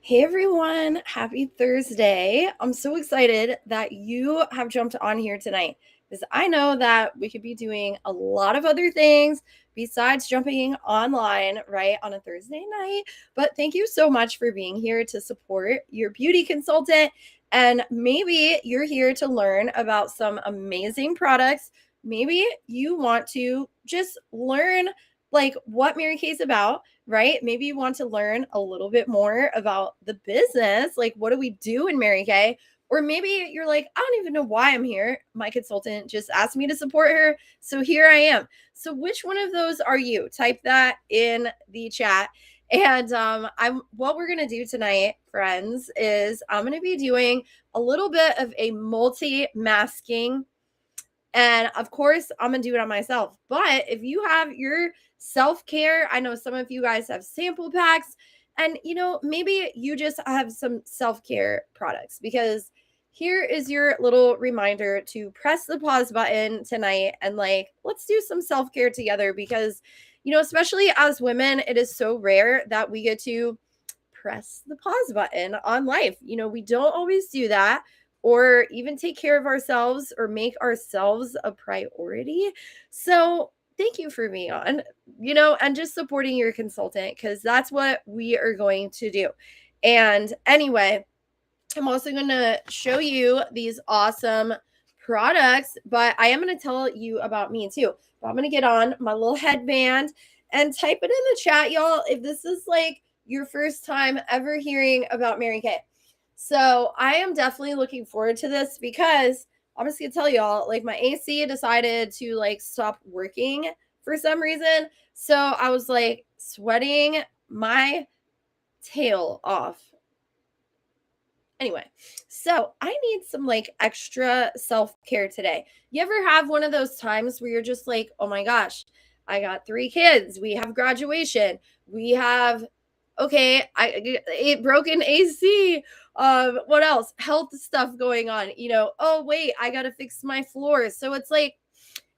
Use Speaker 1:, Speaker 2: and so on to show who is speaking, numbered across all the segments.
Speaker 1: Hey everyone, happy Thursday. I'm so excited that you have jumped on here tonight because I know that we could be doing a lot of other things besides jumping online, right, on a Thursday night. But thank you so much for being here to support your beauty consultant. And maybe you're here to learn about some amazing products. Maybe you want to just learn like what Mary Kay's about, right? Maybe you want to learn a little bit more about the business. Like, what do we do in Mary Kay? Or maybe you're like, I don't even know why I'm here. My consultant just asked me to support her. So here I am. So, which one of those are you? Type that in the chat. And I'm what we're gonna do tonight, friends, is I'm gonna be doing a little bit of a multi-masking. And of course, I'm gonna do it on myself. But if you have your self-care, I know some of you guys have sample packs, and maybe you just have some self-care products because here is your little reminder to press the pause button tonight and let's do some self-care together because especially as women, it is so rare that we get to press the pause button on life. We don't always do that or even take care of ourselves or make ourselves a priority. So, thank you for being on, and just supporting your consultant because that's what we are going to do. And anyway, I'm also going to show you these awesome products, but I am going to tell you about me too. But I'm going to get on my little headband and type it in the chat, y'all, if this is like your first time ever hearing about Mary Kay. So I am definitely looking forward to this because I'm just going to tell y'all, like my AC decided to stop working for some reason. So I was like sweating my tail off. Anyway, so I need some extra self-care today. You ever have one of those times where you're just like, oh my gosh, I got 3 kids. We have graduation. We have, okay, I broken AC. What else? Health stuff going on. Oh wait, I gotta fix my floors. So it's like,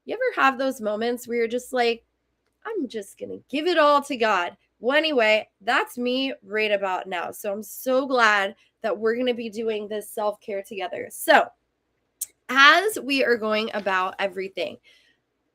Speaker 1: you ever have those moments where you're just like, I'm just gonna give it all to God. Well, anyway, that's me right about now. So I'm so glad that we're going to be doing this self care together. So, as we are going about everything,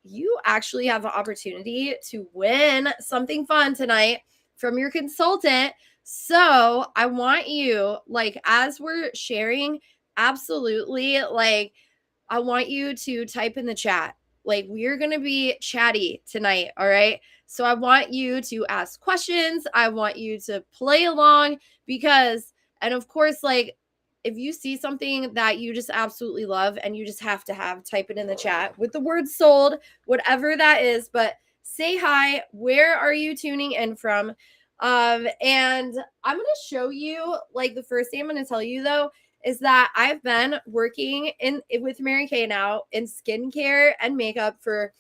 Speaker 1: you actually have an opportunity to win something fun tonight from your consultant. So, I want you, as we're sharing, absolutely, I want you to type in the chat. We're going to be chatty tonight. All right. So I want you to ask questions. I want you to play along because, and of course, if you see something that you just absolutely love and you just have to type it in the chat with the word sold, whatever that is. But say hi. Where are you tuning in from? And I'm going to show you, the first thing I'm going to tell you though is that I've been working with Mary Kay now in skincare and makeup for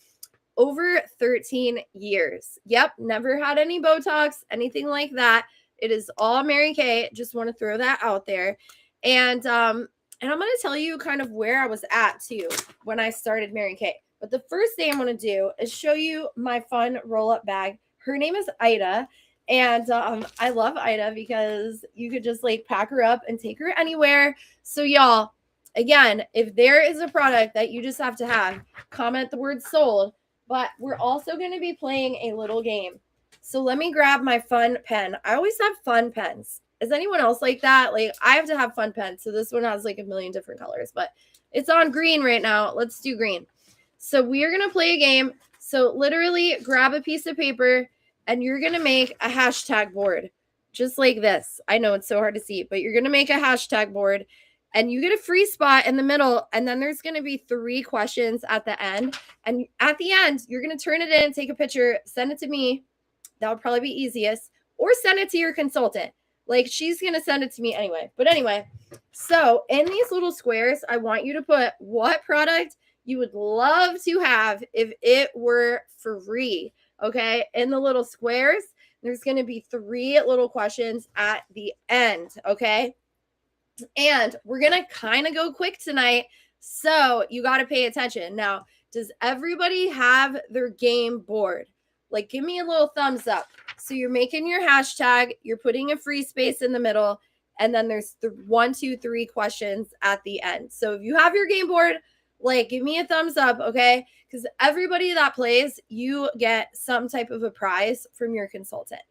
Speaker 1: over 13 years. Yep, never had any Botox, anything like that. It is all Mary Kay. Just want to throw that out there. And I'm going to tell you kind of where I was at too when I started Mary Kay. But the first thing I'm going to do is show you my fun roll-up bag. Her name is Ida. And I love Ida because you could just pack her up and take her anywhere. So y'all, again, if there is a product that you just have to have, comment the word sold. But we're also going to be playing a little game. So let me grab my fun pen. I always have fun pens. Is anyone else like that? I have to have fun pens. So this one has a million different colors, but it's on green right now. Let's do green. So we are going to play a game. So literally grab a piece of paper and you're going to make a hashtag board just like this. I know it's so hard to see, but you're going to make a hashtag board and you get a free spot in the middle. And then there's going to be 3 questions at the end. And at the end, you're going to turn it in, take a picture, send it to me. That would probably be easiest, or send it to your consultant. She's going to send it to me anyway. But anyway, so in these little squares, I want you to put what product you would love to have if it were free. Okay. In the little squares, there's going to be 3 little questions at the end. Okay. And we're going to kind of go quick tonight. So you got to pay attention. Now, does everybody have their game board? Give me a little thumbs up. So you're making your hashtag, you're putting a free space in the middle, and then there's the 1, 2, 3 questions at the end. So if you have your game board, like, give me a thumbs up, okay? Because everybody that plays, you get some type of a prize from your consultant.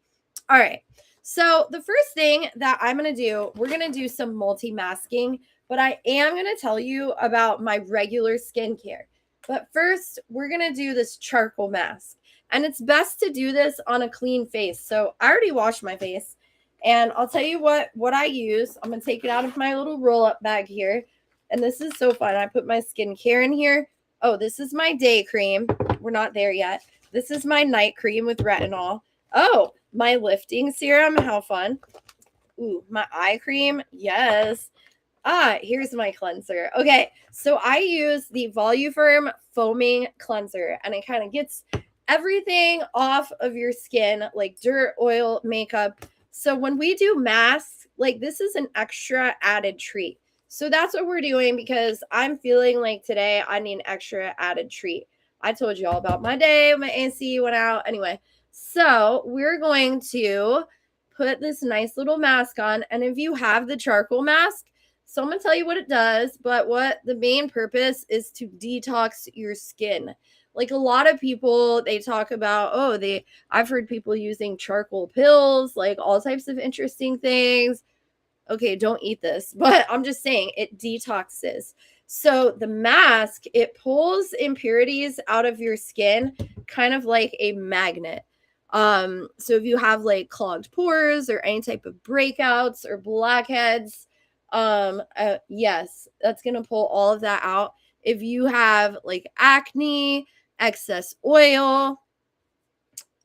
Speaker 1: All right. So the first thing that I'm going to do, we're going to do some multi-masking, but I am going to tell you about my regular skincare. But first, we're going to do this charcoal mask. And it's best to do this on a clean face. So I already washed my face. And I'll tell you what I use. I'm going to take it out of my little roll-up bag here. And this is so fun. I put my skincare in here. Oh, this is my day cream. We're not there yet. This is my night cream with retinol. Oh, my lifting serum. How fun. Ooh, my eye cream. Yes. Here's my cleanser. Okay, so I use the Voluform Foaming Cleanser, and it kind of gets everything off of your skin, like dirt, oil, makeup. So when we do masks, like, this is an extra added treat. So that's what we're doing, because I'm feeling like today I need an extra added treat. I told you all about my day. My AC went out. Anyway, so we're going to put this nice little mask on. And if you have the charcoal mask, so I'm going to tell you what it does, but what the main purpose is to detox your skin. Like, a lot of people, they talk about, I've heard people using charcoal pills, like all types of interesting things. Okay, don't eat this, but I'm just saying it detoxes. So the mask, it pulls impurities out of your skin, kind of like a magnet. So if you have like clogged pores or any type of breakouts or blackheads, yes, that's going to pull all of that out. If you have like acne, excess oil,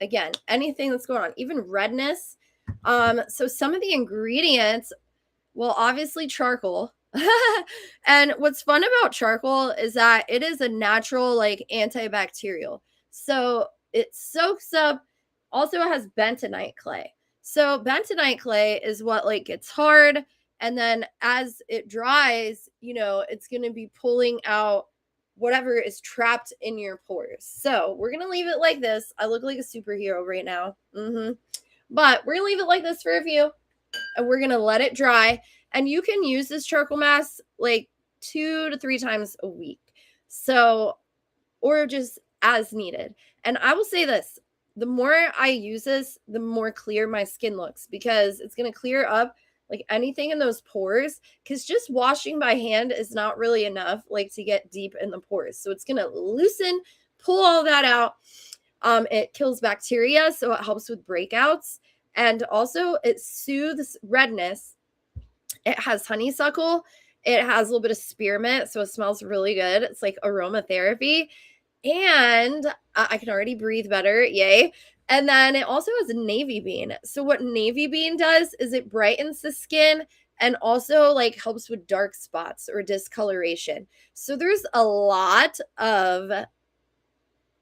Speaker 1: again, anything that's going on, even redness. So some of the ingredients, well, obviously charcoal. And what's fun about charcoal is that it is a natural, like, antibacterial. So it soaks up, also it has bentonite clay. So bentonite clay is what, like, gets hard, and then as it dries, it's going to be pulling out whatever is trapped in your pores. So we're going to leave it like this. I look like a superhero right now. But we're going to leave it like this for a few, and we're going to let it dry. And you can use this charcoal mask like 2 to 3 times a week. So, or just as needed. And I will say this, the more I use this, the more clear my skin looks, because it's going to clear up like anything in those pores, because just washing by hand is not really enough, like, to get deep in the pores. So it's going to loosen, pull all that out. It kills bacteria, so it helps with breakouts. And also it soothes redness. It has honeysuckle. It has a little bit of spearmint, so it smells really good. It's like aromatherapy. And I can already breathe better. Yay. And then it also has a navy bean. So what navy bean does is it brightens the skin and also, like, helps with dark spots or discoloration. So there's a lot of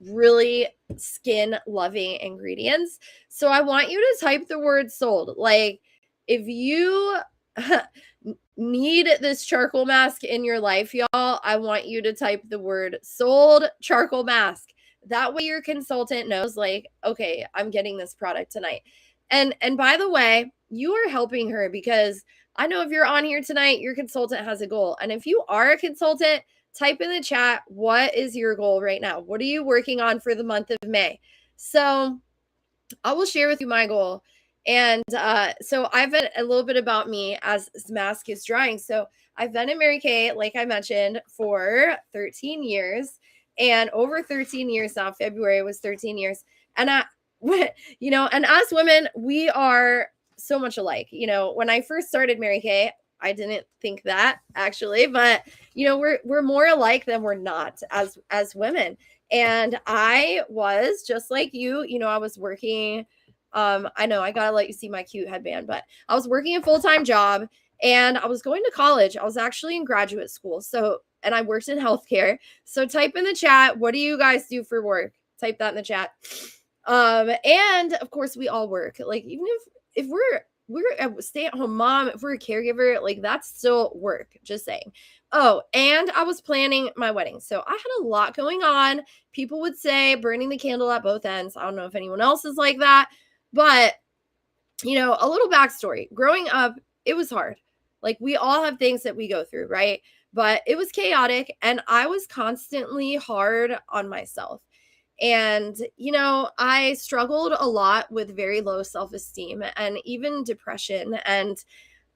Speaker 1: really skin loving ingredients. So I want you to type the word sold. Like, if you need this charcoal mask in your life, y'all, I want you to type the word sold charcoal mask. That way your consultant knows, like, okay, I'm getting this product tonight. And by the way, you are helping her, because I know if you're on here tonight, your consultant has a goal. And if you are a consultant, type in the chat, what is your goal right now? What are you working on for the month of May? So I will share with you my goal. And so I've been a little bit about me as this mask is drying. So I've been in Mary Kay, like I mentioned, for 13 years, and over 13 years now. February was 13 years. And and as women, we are so much alike. When I first started Mary Kay, I didn't think that, actually, but we're more alike than we're not as women. And I was just like you. I was working. I know I gotta let you see my cute headband, but I was working a full-time job, and I was going to college. I was actually in graduate school. And I worked in healthcare. So type in the chat, what do you guys do for work? Type that in the chat. And of course we all work. Like, even if we're a stay-at-home mom, if we're a caregiver, like, that's still work, just saying. Oh, and I was planning my wedding. So I had a lot going on. People would say burning the candle at both ends. I don't know if anyone else is like that. But, a little backstory. Growing up, it was hard. Like, we all have things that we go through, right? But it was chaotic, and I was constantly hard on myself. And, I struggled a lot with very low self esteem and even depression. And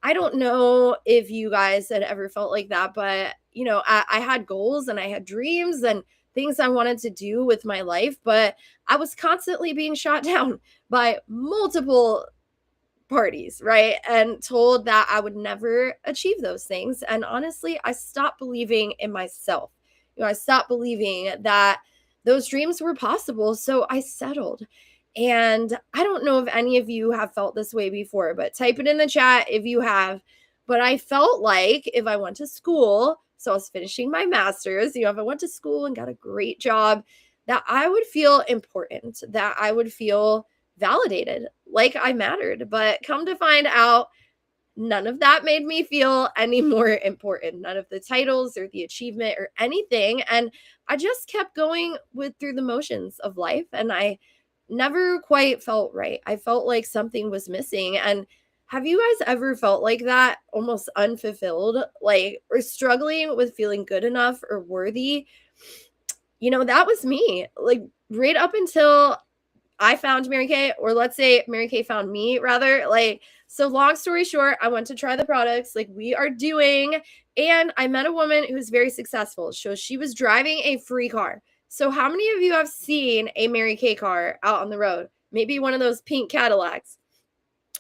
Speaker 1: I don't know if you guys had ever felt like that, but, I had goals and I had dreams and things I wanted to do with my life, but I was constantly being shot down by multiple parties, right? And told that I would never achieve those things. And honestly, I stopped believing in myself. I stopped believing that those dreams were possible. So I settled. And I don't know if any of you have felt this way before, but type it in the chat if you have. But I felt like if I went to school, so I was finishing my master's, if I went to school and got a great job, that I would feel important, that I would feel validated, like I mattered. But come to find out, none of that made me feel any more important. None of the titles or the achievement or anything. And I just kept going through the motions of life, and I never quite felt right. I felt like something was missing. And have you guys ever felt like that, almost unfulfilled, like, or struggling with feeling good enough or worthy? That was me. Like, right up until I found Mary Kay, or let's say Mary Kay found me, rather. Like, so long story short, I went to try the products like we are doing, and I met a woman who's very successful. So she was driving a free car. So how many of you have seen a Mary Kay car out on the road? Maybe one of those pink Cadillacs.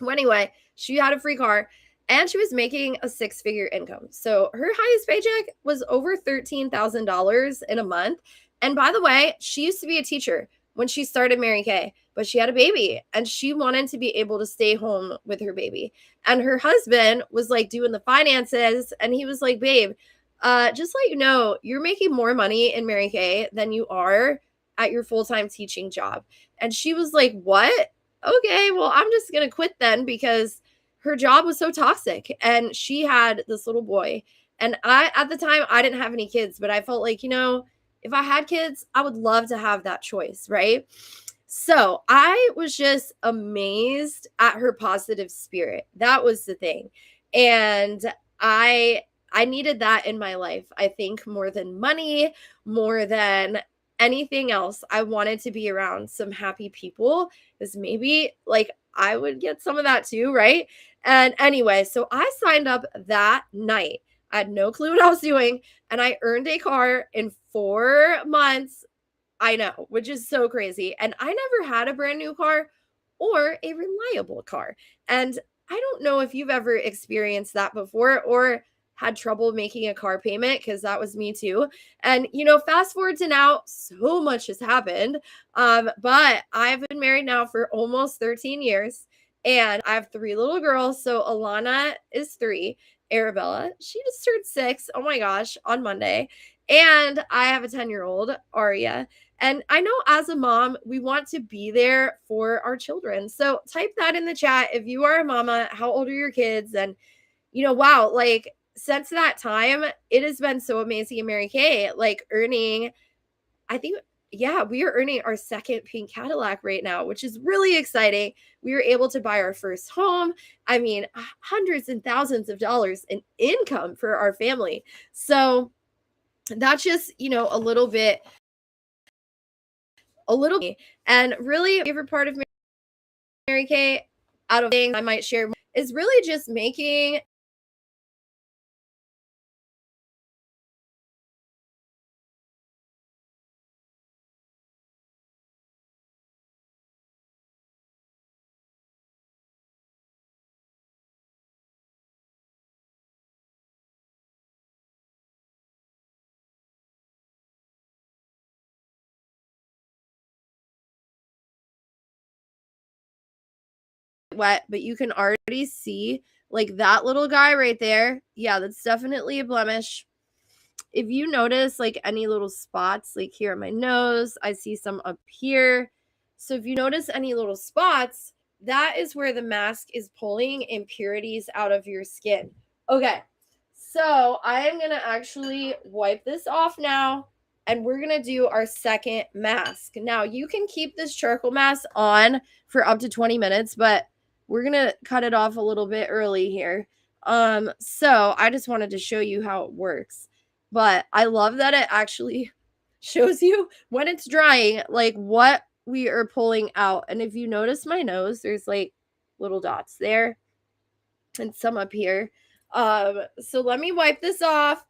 Speaker 1: Well, anyway, she had a free car and she was making a six-figure income. So her highest paycheck was over $13,000 in a month. And by the way, she used to be a teacher when she started Mary Kay, but she had a baby and she wanted to be able to stay home with her baby. And her husband was like doing the finances, and he was like, babe, just let you know, you're making more money in Mary Kay than you are at your full-time teaching job. And she was like, what? Okay, well, I'm just going to quit then, because her job was so toxic and she had this little boy. And at the time, I didn't have any kids, but I felt like, if I had kids, I would love to have that choice, right? So I was just amazed at her positive spirit. That was the thing. And I needed that in my life. I think more than money, more than anything else, I wanted to be around some happy people, because maybe like I would get some of that too, right? And anyway, so I signed up that night. I had no clue what I was doing, and I earned a car in 4 months. I know, which is so crazy. And I never had a brand new car or a reliable car. And I don't know if you've ever experienced that before or had trouble making a car payment, because that was me too. And fast forward to now, so much has happened. But I've been married now for almost 13 years, and I have 3 little girls. So Alana is 3, Arabella, she just turned 6, oh my gosh, on Monday. And I have a 10-year-old, Aria. And I know as a mom, we want to be there for our children. So type that in the chat if you are a mama, how old are your kids? And, wow, like since that time, it has been so amazing in Mary Kay, like earning, I think, yeah, we are earning our second pink Cadillac right now, which is really exciting. We were able to buy our first home. I mean, hundreds and thousands of dollars in income for our family. So that's just, a little bit. And really, favorite part of Mary Kay, out of things I might share, is really just making wet, but you can already see like that little guy right there. Yeah, that's definitely a blemish. If you notice like any little spots, like here on my nose, I see some up here. So if you notice any little spots, that is where the mask is pulling impurities out of your skin. Okay, so I am going to actually wipe this off now. and we're going to do our second mask. Now, you can keep this charcoal mask on for up to 20 minutes, but we're going to cut it off a little bit early here. So I just wanted to show you how it works. But I love that it actually shows you when it's drying, like what we are pulling out. And if you notice my nose, there's like little dots there and some up here. So let me wipe this off,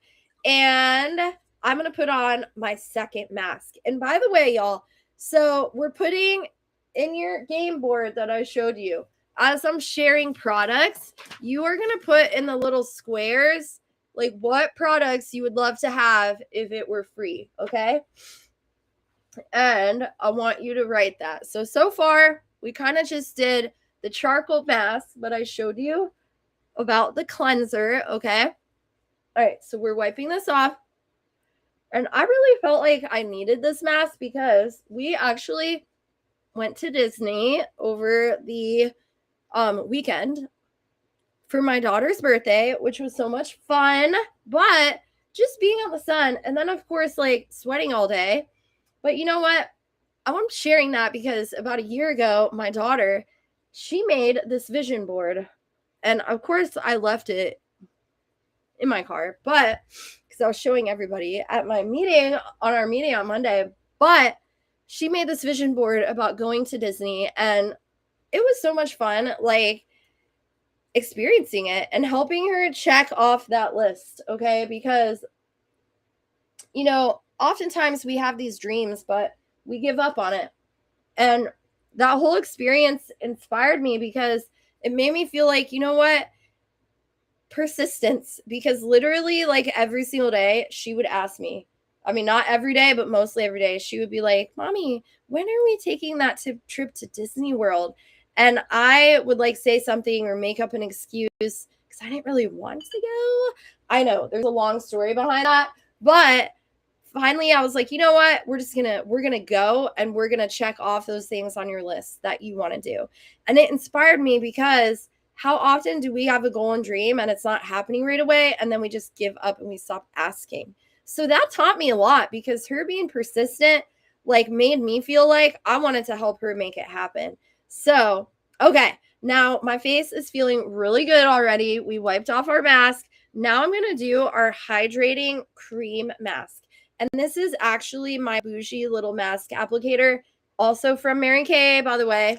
Speaker 1: and I'm going to put on my second mask. And by the way, y'all, so we're putting in your game board that I showed you, as I'm sharing products, you are going to put in the little squares, like what products you would love to have if it were free. Okay. And I want you to write that. So far we kind of just did the charcoal mask, but I showed you about the cleanser. Okay. All right. So we're wiping this off. And I really felt like I needed this mask because we actually went to Disney over the weekend for my daughter's birthday, which was so much fun, but just being out in the sun, and then of course like sweating all day. But you know what? I'm sharing that because about a year ago, my daughter, she made this vision board, and of course I left it in my car, but because I was showing everybody at my meeting on Monday. But she made this vision board about going to Disney, and it was so much fun, like experiencing it and helping her check off that list. Okay. Because, you know, oftentimes we have these dreams, but we give up on it. And that whole experience inspired me because it made me feel like, you know what? Persistence. Because literally, like every single day, she would ask me, I mean, not every day, but mostly every day, she would be like, Mommy, when are we taking that trip to Disney World? And I would like say something or make up an excuse because I didn't really want to go. I know there's a long story behind that, but finally I was like, you know what? We're going to go, and we're going to check off those things on your list that you want to do. And it inspired me because how often do we have a goal and dream and it's not happening right away, and then we just give up and we stop asking? So that taught me a lot because her being persistent like made me feel like I wanted to help her make it happen. So, okay, now my face is feeling really good already. We wiped off our mask. Now I'm going to do our hydrating cream mask. And this is actually my bougie little mask applicator, also from Mary Kay, by the way.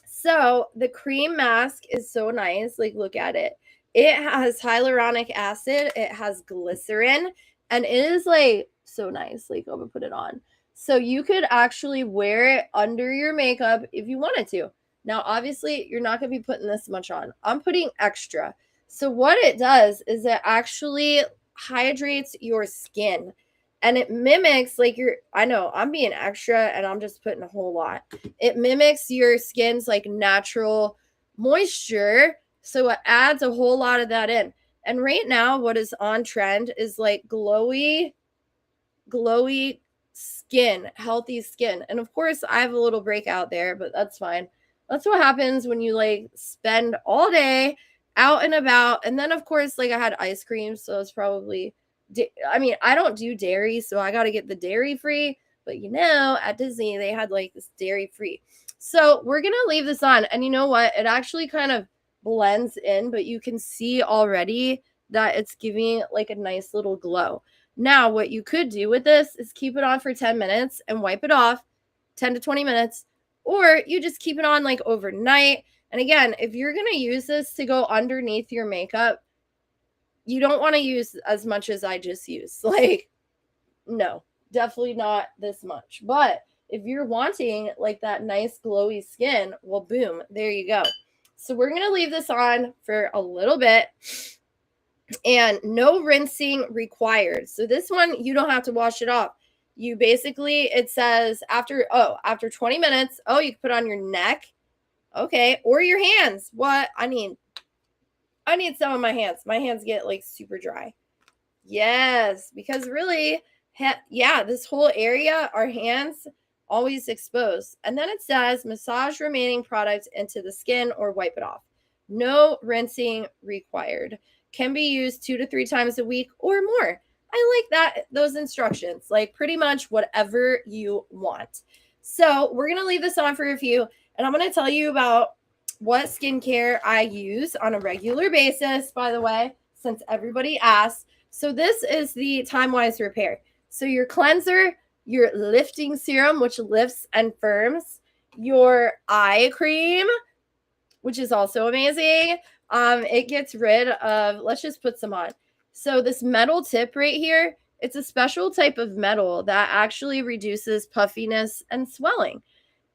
Speaker 1: So the cream mask is so nice. Like, look at it. It has hyaluronic acid. It has glycerin. And it is like so nice. Like, I'm going to put it on. So you could actually wear it under your makeup if you wanted to. Now, obviously, you're not going to be putting this much on. I'm putting extra. So what it does is it actually hydrates your skin. And it mimics like I know I'm being extra and I'm just putting a whole lot. It mimics your skin's like natural moisture. So it adds a whole lot of that in. And right now, what is on trend is like glowy skin, healthy skin. And of course, I have a little breakout there, but that's fine. That's what happens when you like spend all day out and about. And then, of course, like I had ice cream, so it's probably, I mean, I don't do dairy, so I got to get the dairy free. But you know, at Disney, they had like this dairy free. So we're going to leave this on. And you know what? It actually kind of blends in, but you can see already that it's giving like a nice little glow. Now, what you could do with this is keep it on for 10 minutes and wipe it off, 10 to 20 minutes, or you just keep it on like overnight. And again, if you're going to use this to go underneath your makeup, you don't want to use as much as I just used. Like, no, definitely not this much. But if you're wanting like that nice glowy skin, well, boom, there you go. So we're going to leave this on for a little bit. And no rinsing required. So this one, you don't have to wash it off. You basically, it says after 20 minutes, you can put on your neck. Okay. Or your hands. What? I need some of my hands. My hands get like super dry. Yes. Because really, this whole area, our hands always exposed. And then it says massage remaining products into the skin or wipe it off. No rinsing required. Can be used 2 to 3 times a week or more. I like that, those instructions, like pretty much whatever you want. So we're going to leave this on for a few, and I'm going to tell you about what skincare I use on a regular basis, by the way, since everybody asks. So this is the Time Wise Repair. So your cleanser, your lifting serum, which lifts and firms, your eye cream, which is also amazing. It gets rid of, let's just put some on. So this metal tip right here, it's a special type of metal that actually reduces puffiness and swelling.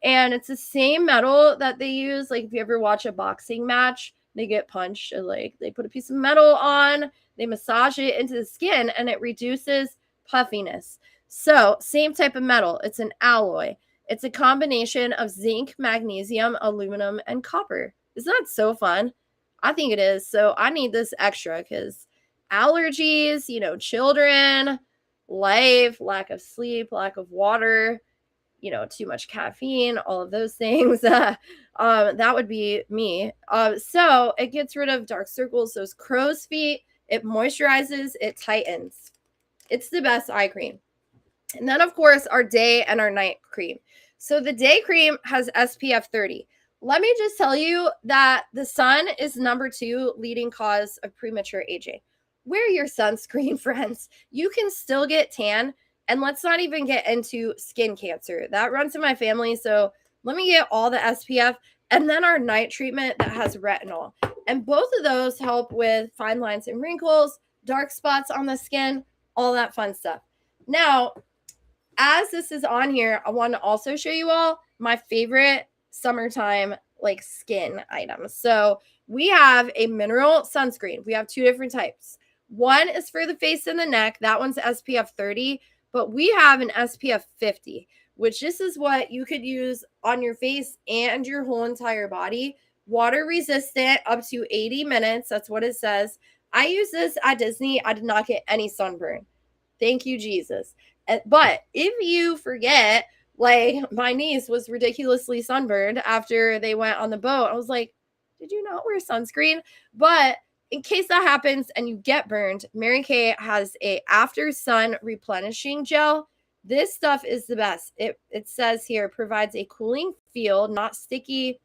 Speaker 1: And it's the same metal that they use, like if you ever watch a boxing match, they get punched, and like they put a piece of metal on, they massage it into the skin, and it reduces puffiness. So same type of metal. It's an alloy. It's a combination of zinc, magnesium, aluminum, and copper. Isn't that so fun? I think it is. So I need this extra because allergies, children, life, lack of sleep, lack of water, too much caffeine, all of those things. That would be me. So it gets rid of dark circles, those crow's feet. It moisturizes, it tightens. It's the best eye cream. And then, of course, our day and our night cream. So the day cream has SPF 30. Let me just tell you that the sun is number 2 leading cause of premature aging. Wear your sunscreen, friends. You can still get tan. And let's not even get into skin cancer. That runs in my family. So let me get all the SPF. And then our night treatment that has retinol. And both of those help with fine lines and wrinkles, dark spots on the skin, all that fun stuff. Now, as this is on here, I want to also show you all my favorite summertime skin items. So we have a mineral sunscreen. We have 2 different types. One is for the face and the neck. That one's SPF 30, but we have an SPF 50, which this is what you could use on your face and your whole entire body. Water resistant up to 80 minutes. That's what it says. I use this at Disney. I did not get any sunburn. Thank you, Jesus. But if you forget, my niece was ridiculously sunburned after they went on the boat. I was like, did you not wear sunscreen? But in case that happens and you get burned, Mary Kay has a after sun replenishing gel. This stuff is the best. It says here provides a cooling feel, not sticky,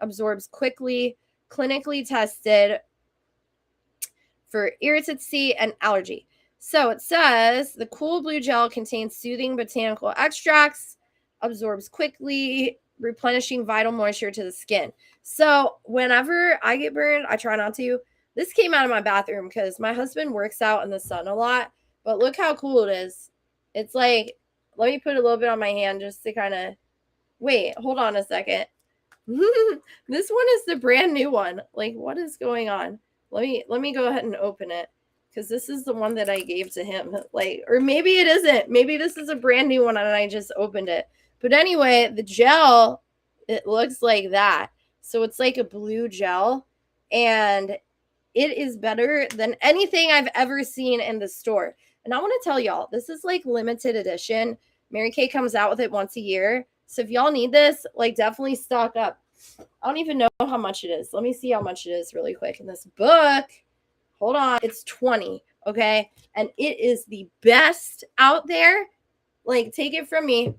Speaker 1: absorbs quickly, clinically tested for irritancy and allergy. So it says the cool blue gel contains soothing botanical extracts, absorbs quickly, replenishing vital moisture to the skin. So whenever I get burned, I try not to. This came out of my bathroom because my husband works out in the sun a lot, but look how cool it is. It's like, let me put a little bit on my hand just to kind of, wait, hold on a second. This one is the brand new one. What is going on? Let me go ahead and open it because this is the one that I gave to him. Or maybe it isn't. Maybe this is a brand new one and I just opened it. But anyway, the gel, it looks like that. So it's like a blue gel, and it is better than anything I've ever seen in the store. And I want to tell y'all, this is limited edition. Mary Kay comes out with it once a year. So if y'all need this, definitely stock up. I don't even know how much it is. Let me see how much it is really quick in this book. Hold on. It's 20, okay? And it is the best out there. Take it from me.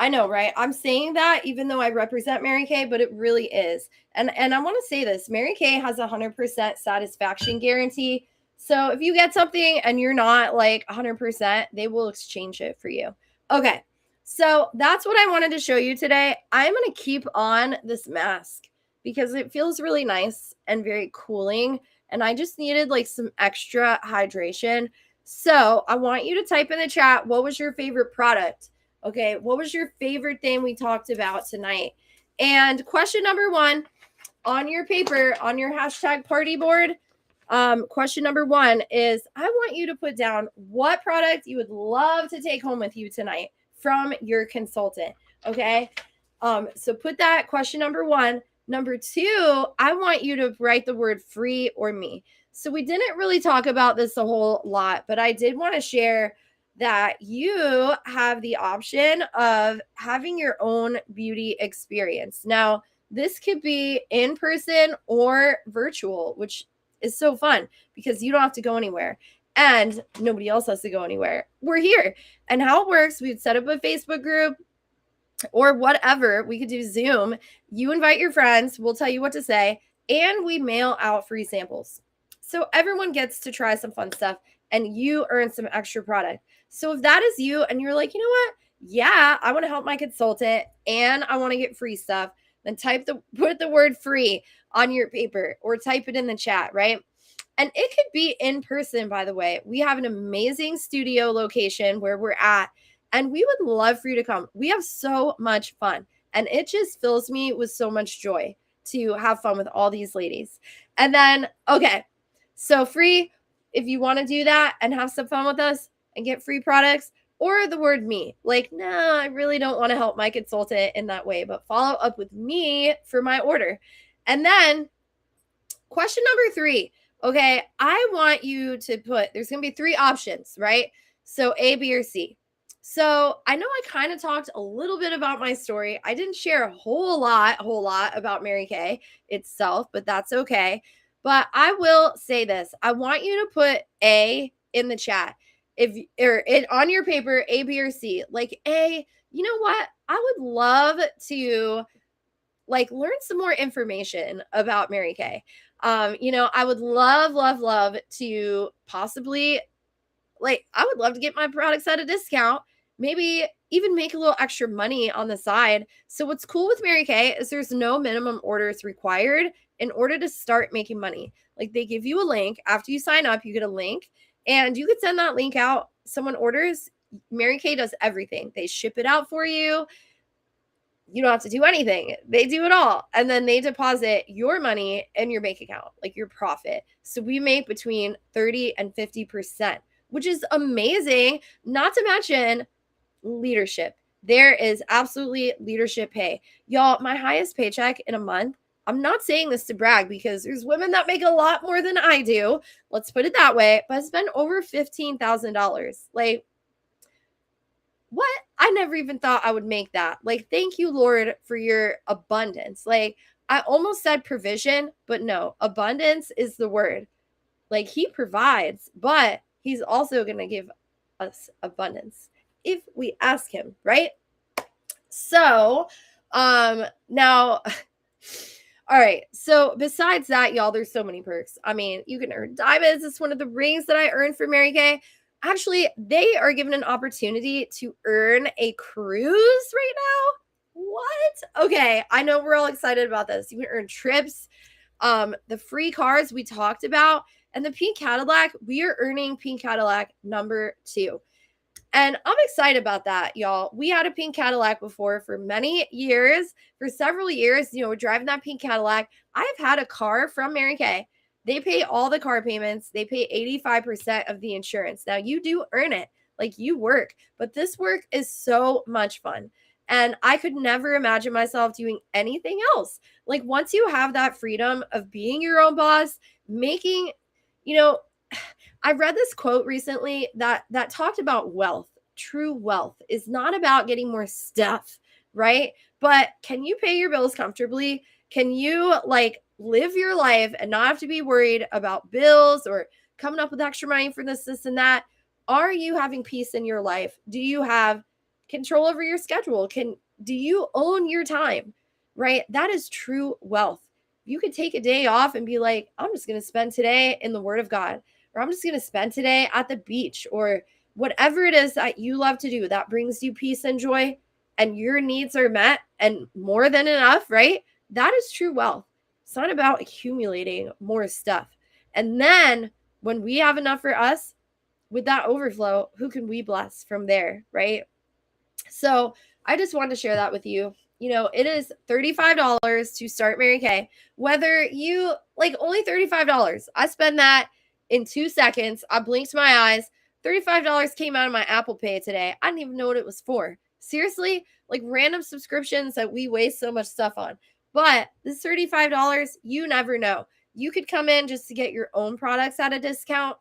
Speaker 1: I know, right? I'm saying that even though I represent Mary Kay, but it really is. And I want to say this. Mary Kay has a 100% satisfaction guarantee. So if you get something and you're not 100%, they will exchange it for you. Okay. So that's what I wanted to show you today. I'm going to keep on this mask because it feels really nice and very cooling. And I just needed some extra hydration. So I want you to type in the chat, what was your favorite product? Okay, what was your favorite thing we talked about tonight? And question number 1 on your paper, on your hashtag party board, question number 1 is I want you to put down what product you would love to take home with you tonight from your consultant. Okay, so put that question number 1. Number 2, I want you to write the word free or me. So we didn't really talk about this a whole lot, but I did want to share that you have the option of having your own beauty experience. Now, this could be in person or virtual, which is so fun because you don't have to go anywhere. and nobody else has to go anywhere. We're here. And how it works, we'd set up a Facebook group or whatever. We could do Zoom. You invite your friends, we'll tell you what to say, and we mail out free samples. So everyone gets to try some fun stuff and you earn some extra product. So if that is you and you're like, you know what? Yeah, I want to help my consultant and I want to get free stuff, then put the word free on your paper or type it in the chat, right? And it could be in person, by the way. We have an amazing studio location where we're at, and we would love for you to come. We have so much fun, and it just fills me with so much joy to have fun with all these ladies. And then, okay, so free, if you want to do that and have some fun with us and get free products, or the word me, like, no, I really don't want to help my consultant in that way, but follow up with me for my order. And then question number 3. Okay, I want you to put, there's going to be 3 options, right? So A, B, or C. So I know I kind of talked a little bit about my story. I didn't share a whole lot about Mary Kay itself, but that's okay. But I will say this. I want you to put A in the chat. On your paper, A, B, or C. Like A, you know what? I would love to learn some more information about Mary Kay. I would love to possibly, I would love to get my products at a discount, maybe even make a little extra money on the side. So what's cool with Mary Kay is there's no minimum orders required in order to start making money. Like, they give you a link after you sign up, you get a link and you could send that link out. Someone orders, Mary Kay does everything. They ship it out for you. You don't have to do anything. They do it all. And then they deposit your money in your bank account, like your profit. So we make between 30 and 50%, which is amazing. Not to mention leadership. There is absolutely leadership pay. Y'all, my highest paycheck in a month, I'm not saying this to brag because there's women that make a lot more than I do. Let's put it that way. But I spent over $15,000. Like, what? I never even thought I would make that. Like, thank you, Lord, for your abundance. Like, I almost said provision, but no, abundance is the word. Like, he provides, but he's also going to give us abundance if we ask him, right? So, now, all right. So besides that, y'all, there's so many perks. I mean, you can earn diamonds. It's one of the rings that I earned for Mary Kay. Actually, they are given an opportunity to earn a cruise right now. What? Okay, I know we're all excited about this. You can earn trips, the free cars we talked about, and the pink Cadillac. We are earning pink Cadillac number 2. And I'm excited about that, y'all. We had a pink Cadillac before for many years, for several years. We're driving that pink Cadillac. I've had a car from Mary Kay. They pay all the car payments. They pay 85% of the insurance. Now, you do earn it, like you work, but this work is so much fun. And I could never imagine myself doing anything else. Like, once you have that freedom of being your own boss, making, I read this quote recently that talked about wealth. True wealth is not about getting more stuff, right? But can you pay your bills comfortably? Can you live your life and not have to be worried about bills or coming up with extra money for this, and that? Are you having peace in your life? Do you have control over your schedule? Do you own your time, right? That is true wealth. You could take a day off and be like, I'm just going to spend today in the Word of God, or I'm just going to spend today at the beach, or whatever it is that you love to do that brings you peace and joy, and your needs are met and more than enough, right? That is true wealth. It's not about accumulating more stuff. And then when we have enough for us, with that overflow, who can we bless from there, right? So I just wanted to share that with you. It is $35 to start Mary Kay. Whether you only $35. I spend that in 2 seconds. I blinked my eyes. $35 came out of my Apple Pay today. I didn't even know what it was for. Seriously, random subscriptions that we waste so much stuff on. But this $35, you never know. You could come in just to get your own products at a discount.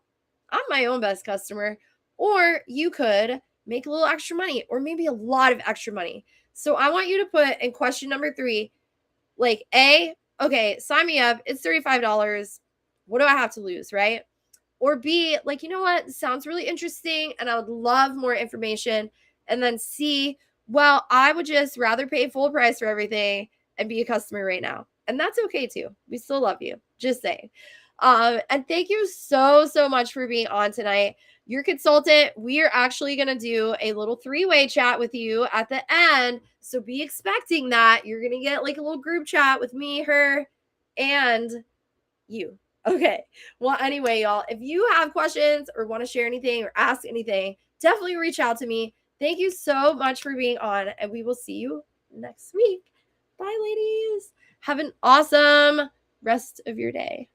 Speaker 1: I'm my own best customer. Or you could make a little extra money, or maybe a lot of extra money. So I want you to put in question number 3, A, okay, sign me up. It's $35. What do I have to lose, right? or B, like, you know what, sounds really interesting and I would love more information. And then C, well, I would just rather pay full price for everything and be a customer right now. And that's okay too. We still love you. Just saying. And thank you so much for being on tonight. Your consultant, we are actually going to do a little three-way chat with you at the end. So be expecting that. You're going to get like a little group chat with me, her, and you. Okay. Well, anyway, y'all, if you have questions or want to share anything or ask anything, definitely reach out to me. Thank you so much for being on, and we will see you next week. Bye, ladies. Have an awesome rest of your day.